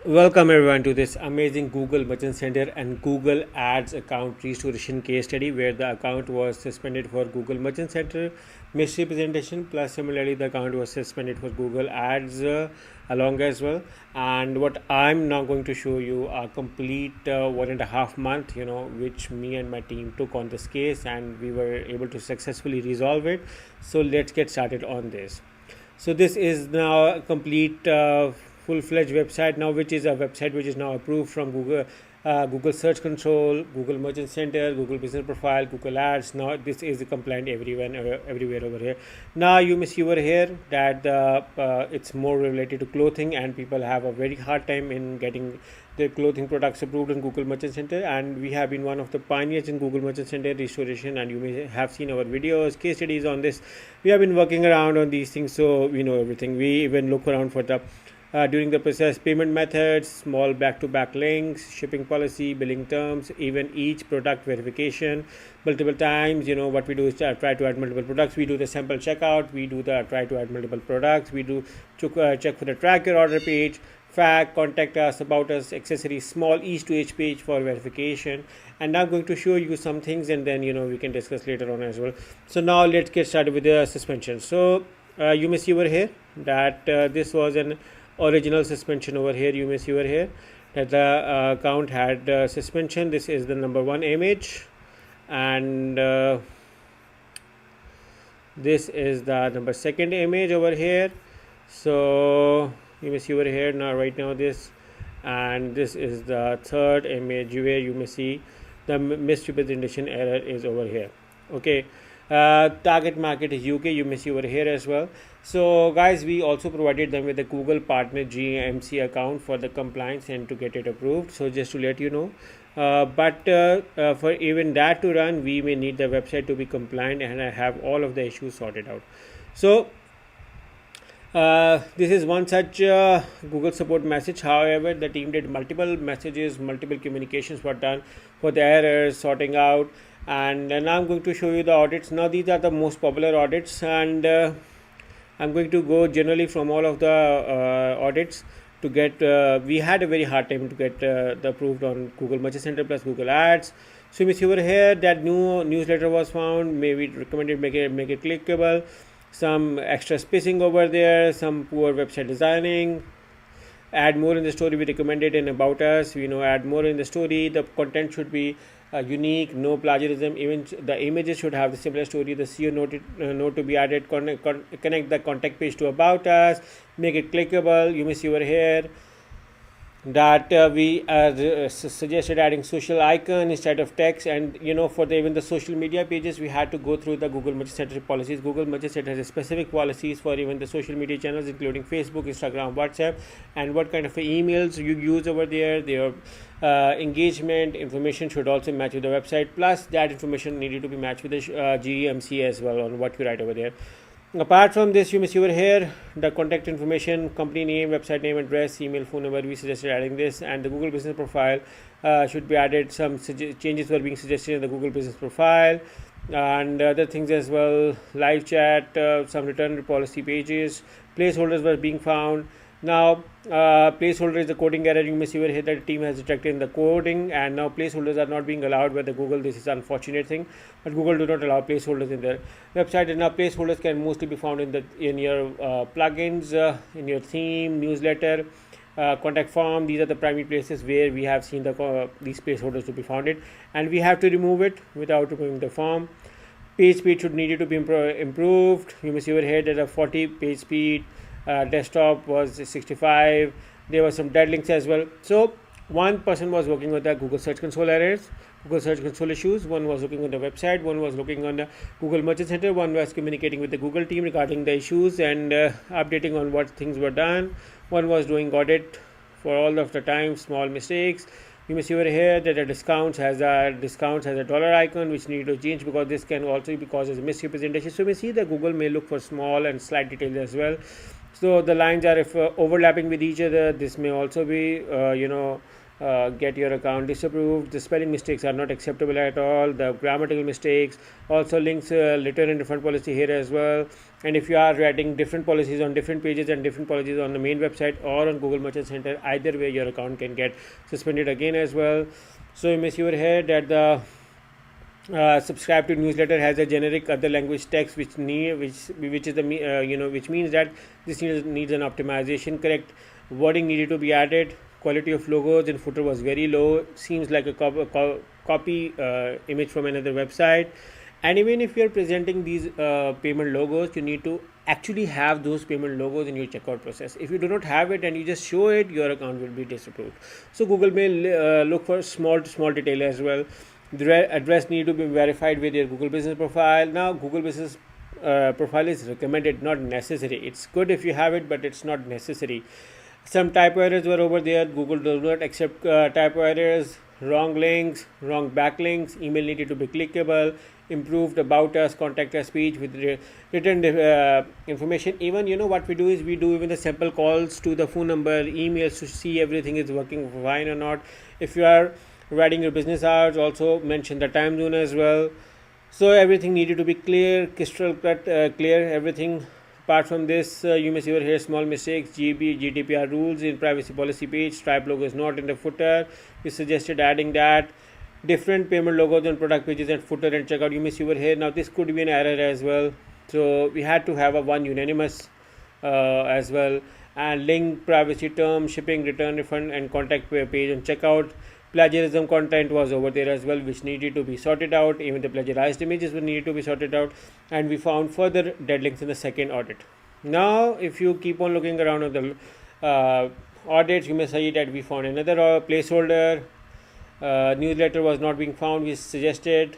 Welcome everyone to this amazing Google Merchant Center and Google Ads account restoration case study where the account was suspended for Google Merchant Center misrepresentation, plus similarly the account was suspended for Google Ads along as well. And what I'm now going to show you a complete 1.5 month, which me and my team took on this case, and we were able to successfully resolve it. So let's get started on this. So this is now a complete full-fledged website now, which is a website which is now approved from Google Search Console, Google Merchant Center, Google Business Profile, Google Ads. Now this is compliant everywhere over here. Now you may see over here that it's more related to clothing, and people have a very hard time in getting their clothing products approved in Google Merchant Center, and we have been one of the pioneers in Google Merchant Center restoration, and you may have seen our videos, case studies on this. We have been working around on these things, so we know everything. We even look around for the during the process, payment methods, small back-to-back links, shipping policy, billing terms, even each product verification multiple times. What we do is try to add multiple products. We do the sample checkout. We do the try to add multiple products. We do check for the track your order page, fact, contact us, about us, accessories, small each to each page for verification. And now I'm going to show you some things, and then we can discuss later on as well. So now let's get started with the suspension. So you may see over here that this was an original suspension. Over here you may see over here that the account had suspension. This is the number one image, and this is the number second image over here. So you may see over here now right now this, and this is the third image where you may see the misrepresentation error is over here. Okay. Target market is UK, you may see over here as well. So guys, we also provided them with the Google Partner GMC account for the compliance and to get it approved. So just to let you know, but for even that to run, we may need the website to be compliant and have all of the issues sorted out. So this is one such Google support message. However, the team did multiple messages, multiple communications were done for the errors sorting out. And now I'm going to show you the audits. Now these are the most popular audits, and I'm going to go generally from all of the audits to get. We had a very hard time to get the approved on Google Merchant Center plus Google Ads. So you may see over here that new newsletter was found. Maybe recommended make it clickable. Some extra spacing over there. Some poor website designing. Add more in the story. We recommended in about us. Add more in the story. The content should be unique, no plagiarism. Even the images should have the similar story. The SEO note to be added. Connect the contact page to about us. Make it clickable. You may see over here that we suggested adding social icon instead of text, and for even the social media pages we had to go through the Google Merchant Center policies. Google Merchant Center has specific policies for even the social media channels, including Facebook, Instagram, WhatsApp, and what kind of emails you use over there. Their engagement information should also match with the website, plus that information needed to be matched with the GMC as well on what you write over there. Apart from this, you may see over here the contact information, company name, website name, address, email, phone number. We suggested adding this, and the Google Business Profile should be added. Some changes were being suggested in the Google Business Profile, and other things as well. Live chat, some return policy pages, placeholders were being found. Now placeholder is the coding error. You may see over here that the team has detected in the coding, and now placeholders are not being allowed by the Google. This is an unfortunate thing, but Google do not allow placeholders in their website. And now placeholders can mostly be found in your plugins, in your theme, newsletter, contact form. These are the primary places where we have seen these placeholders to be founded, and we have to remove it without removing the form. Page speed should need to be improved. You may see over here that a 40 page speed. Desktop was 65. There were some dead links as well. So one person was working with the Google Search Console errors, Google Search Console issues. One was looking on the website. One was looking on the Google Merchant Center. One was communicating with the Google team regarding the issues and updating on what things were done. One was doing audit for all of the time, small mistakes. You may see over here that the discounts has a dollar icon which need to change, because this can also be causes misrepresentation. So we see that Google may look for small and slight details as well. So the lines are if overlapping with each other. This may also be get your account disapproved. The spelling mistakes are not acceptable at all. The grammatical mistakes, also links return and refund policy here as well. And if you are writing different policies on different pages and different policies on the main website or on Google Merchant Center, either way your account can get suspended again as well. So you may see over here that the subscribe to newsletter has a generic other language text which is the which means that this needs an optimization. Correct wording needed to be added. Quality of logos and footer was very low. Seems like a copy image from another website. And even if you're presenting these payment logos, you need to actually have those payment logos in your checkout process. If you do not have it and you just show it, your account will be disapproved. So Google may look for small detail as well. The address need to be verified with your Google Business profile. Now Google Business profile is recommended, not necessary. It's good if you have it, but it's not necessary. Some typo errors were over there. Google does not accept typo errors, wrong links, wrong backlinks. Email needed to be clickable. Improved about us, contact us page with written information. Even what we do is we do even the sample calls to the phone number, emails to see everything is working fine or not. If you are writing your business hours, also mention the time zone as well. So everything needed to be clear, crystal clear, everything. Apart from this, you may see over here small mistakes. GDPR rules in privacy policy page. Stripe logo is not in the footer. We suggested adding that. Different payment logos on product pages and footer and checkout. You may see over here. Now this could be an error as well. So we had to have a one unanimous as well. And link, privacy term, shipping, return, refund, and contact page on checkout. Plagiarism content was over there as well, which needed to be sorted out. Even the plagiarized images were needed to be sorted out, and we found further dead links in the second audit. Now if you keep on looking around on the audits, you may see that we found another placeholder. Newsletter was not being found. We suggested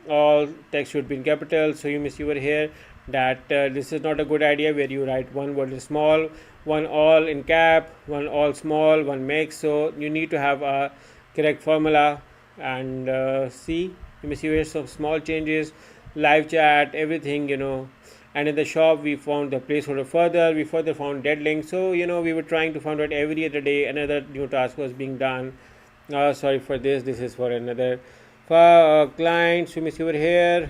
all text should be in capital. So you may see over here that this is not a good idea where you write one word in small, one all in cap, one all small, one mix. So you need to have a correct formula. And see, you may see here some small changes, live chat, everything, and in the shop we found the placeholder further. We further found dead links. So we were trying to find out every other day another new task was being done. Sorry for this is for another for clients. You may see over here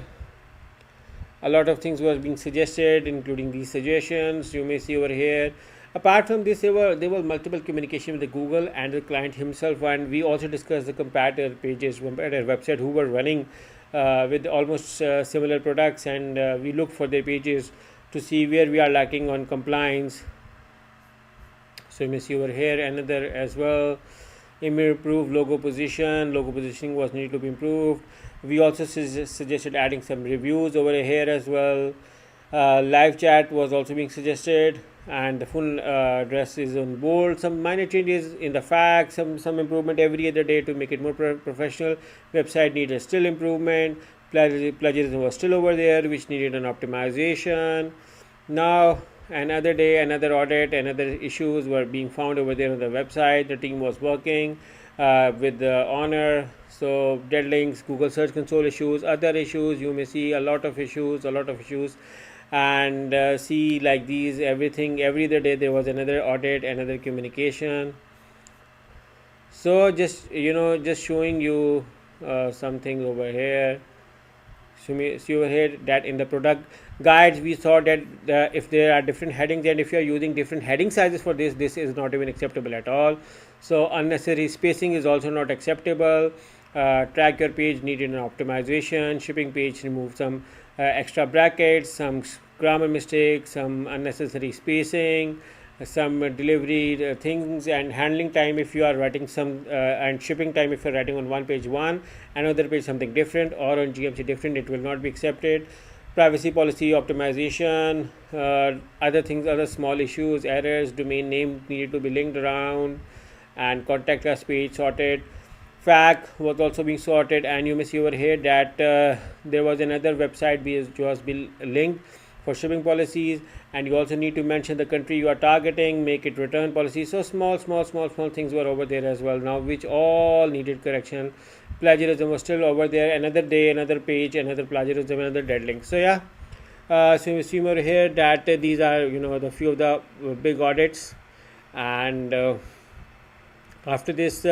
a lot of things was being suggested, including these suggestions. You may see over here. Apart from this, there were multiple communication with the Google and the client himself, and we also discussed the competitor pages, competitor website who were running with almost similar products, and we looked for their pages to see where we are lacking on compliance. So you may see over here another as well. Improve logo positioning was needed to be improved. We also suggested adding some reviews over here as well. Live chat was also being suggested, and the full address is on bold. Some minor changes in the facts, some improvement every other day to make it more professional. Website needed still improvement. Plagiarism was still over there, which needed an optimization. Now another day, another audit, another issues were being found over there on the website. The team was working with the honor. So dead links, Google Search Console issues, other issues. You may see a lot of issues, and see like these everything every other day there was another audit, another communication. So just showing you something over here. See over here that in the product guides we saw that if there are different headings and if you are using different heading sizes for this is not even acceptable at all. So unnecessary spacing is also not acceptable. Track your page needed an optimization. Shipping page remove some extra brackets, some grammar mistakes, some unnecessary spacing, some delivery things, and handling time if you are writing some and shipping time if you are writing on one page another page something different, or on GMC different, it will not be accepted. Privacy policy optimization, other things, other small issues, errors, domain name needed to be linked around, and contact us page sorted. FAQ was also being sorted, and you may see over here that there was another website which was being linked for shipping policies, and you also need to mention the country you are targeting, make it return policy. So small things were over there as well now, which all needed correction. Plagiarism was still over there. Another day, another page, another plagiarism, another dead link. So yeah, so you see over here that these are the few of the big audits, and After this,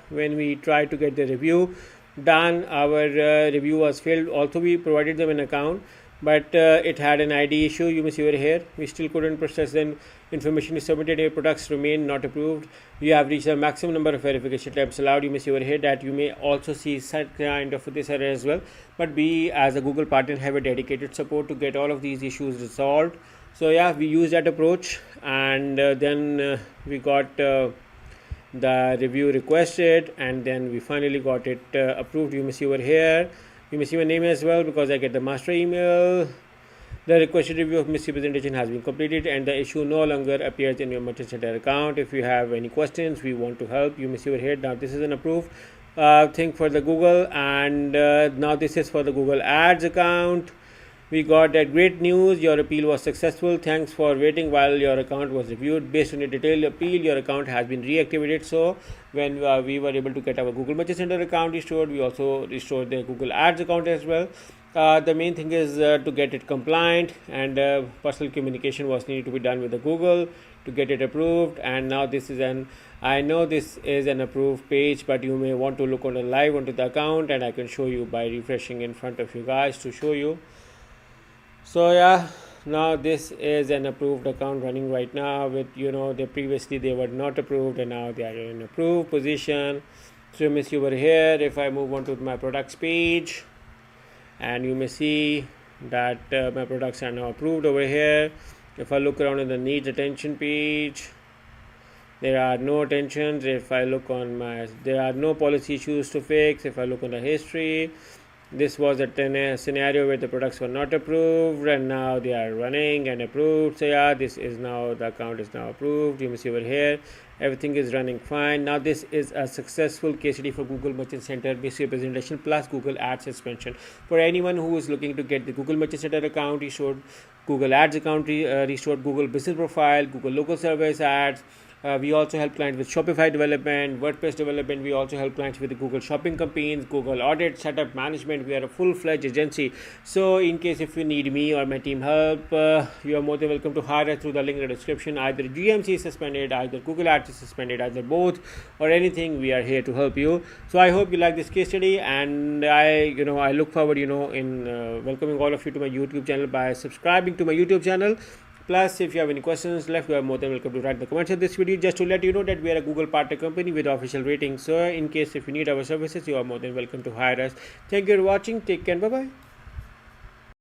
when we tried to get the review done, our review was failed. Also, we provided them an account, but it had an ID issue. You may see over here. We still couldn't process the information you submitted. Your products remain not approved. You have reached the maximum number of verification attempts allowed. You may see over here that you may also see such kind of this error as well. But we, as a Google partner, have a dedicated support to get all of these issues resolved. So yeah, we use that approach, and then we got the review requested, and then we finally got it approved. You may see over here. You may see my name as well, because I get the master email. The requested review of misrepresentation has been completed, and the issue no longer appears in your Merchant Center account. If you have any questions, we want to help. You may see over here. Now this is an approved thing for the Google, and now this is for the Google Ads account. We got that great news. Your appeal was successful. Thanks for waiting while your account was reviewed. Based on a detailed appeal, your account has been reactivated. So when we were able to get our Google Merchant Center account restored, we also restored the Google Ads account as well. The main thing is to get it compliant, and personal communication was needed to be done with the Google to get it approved. And now this is I know this is an approved page, but you may want to look on the live onto the account, and I can show you by refreshing in front of you guys to show you. So yeah, now this is an approved account running right now. With previously they were not approved, and now they are in approved position. So you may see over here, if I move on to my products page, and you may see that my products are now approved over here. If I look around in the needs attention page, there are no attentions. If I look on there are no policy issues to fix. If I look on the history, this was a scenario where the products were not approved, and now they are running and approved. So yeah, this is now, the account is now approved. You may see over here, everything is running fine. Now this is a successful case study for Google Merchant Center misrepresentation plus Google Ads suspension. For anyone who is looking to get the Google Merchant Center account restored, Google Ads account restored, Google Business Profile, Google Local Service Ads. We also help clients with Shopify development, WordPress development. We also help clients with the Google Shopping campaigns, Google Audit, Setup Management. We are a full-fledged agency. So in case if you need me or my team help, you are more than welcome to hire us through the link in the description. Either GMC is suspended, either Google Ads is suspended, either both or anything. We are here to help you. So I hope you like this case study, and I look forward in welcoming all of you to my YouTube channel by subscribing to my YouTube channel. Plus, if you have any questions left, you are more than welcome to write in the comments of this video. Just to let you know that we are a Google partner company with official rating. So in case if you need our services, you are more than welcome to hire us. Thank you for watching. Take care. Bye-bye.